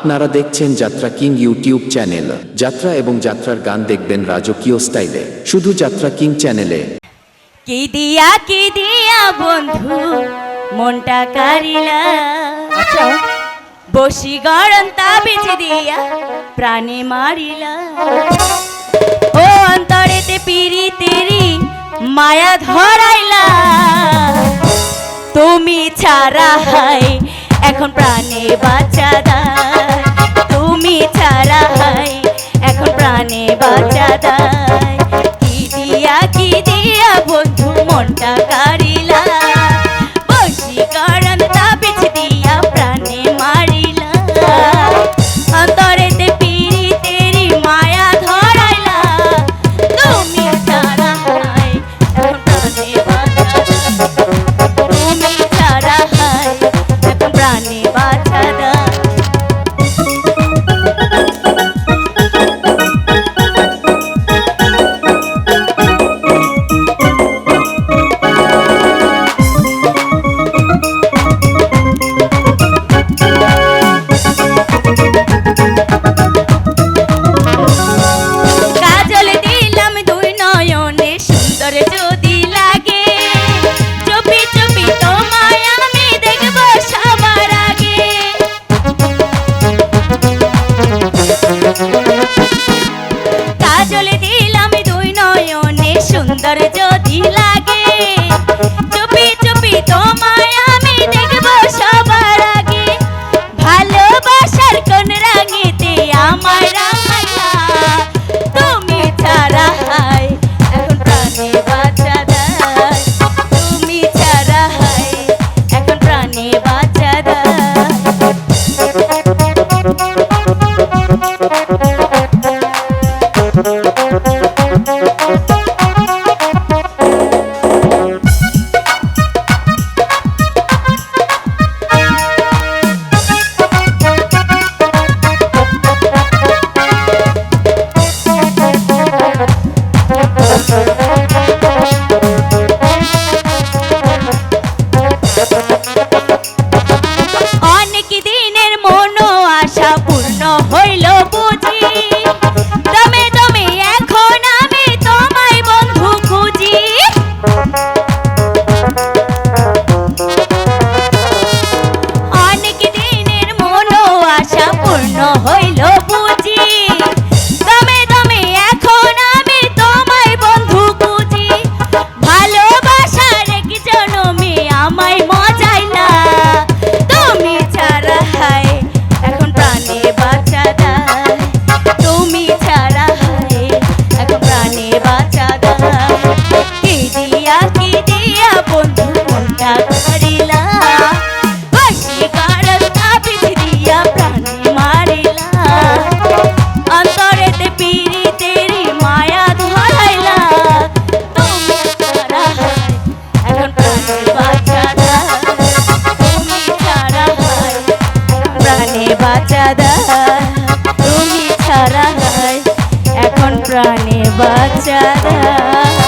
আপনারা দেখছেন যাত্রা কিং ইউটিউব চ্যানেল। যাত্রা এবং যাত্রার গান দেখবেন রাজকীয় স্টাইলে, শুধু যাত্রা কিং চ্যানেলে। কি দিয়া বন্ধু মনটা কারিলা, আচ্ছা বসি গরম তাবিজ দিয়া প্রাণে মারিলা। ও অন্তরেতে পিরি তেরি মায়া ধরাইলা, তুমি ছাড়া হাই এখন প্রাণে বাঁচা দায়, তুমি ছাড়া হাই এখন প্রাণে বাঁচা দায়। কি দিয়া বন্ধু মনটা কারিলা, বসি গরম তাবিজ দিয়া প্রাণে মারিলা। অন্তরেতে পিরি তেরি মায়া ধরাইলা, তুমি ছাড়া হাই এখন প্রাণে বাঁচা দায়, তুমি ছাড়া হাই এখন প্রাণে বাঁচা দায়। কাজল দিলাম দুই নয়নে সুন্দর যদি লাগে, চুপি চুপি তোমায় আমি দেখব সবার আগে। কাজল দিলাম দুই নয়নে সুন্দর যদি লাগে, চুপি চুপি তোমায় আমি দেখব সবার আগে। ভালোবাসার কোন রাঙেতে আমার রাঙাইলা, তুমি ছাড়া হাই এখন প্রাণে বাঁচা দায়, তুমি ছাড়া হাই এখন প্রাণে বাঁচা দায়। অনেক দিনের মনো আশা পূর্ণ হইল বুঝি, দমে দমে এখন আমি তোমায় বন্ধু খুঁজি। অনেক দিনের মনো আশা পূর্ণ হইল বুঝি, দমে দমে এখন আমি তোমায় বন্ধু খুঁজি। ভালোবাসার এক জনমে আমায় মজাইলা, তুমি ছাড়া হাই এখন প্রাণে বাঁচা দায়, তুমি ছাড়া হাই এখন প্রাণে বাঁচা দায়। কি দিয়া বন্ধু মনটা কারিলা, বসি গরম তাবিজ দিয়া প্রাণে মারিলা। অন্তরেতে পিরি তেরি মায়া ধরাইলা, তুমি ছাড়া হাই এখন প্রাণে বাঁচা দায়, তুমি ছাড়া হাই প্রাণে বাঁচা দায়, তুমি ছাড়া হাই এখন প্রাণে বাঁচা দায়।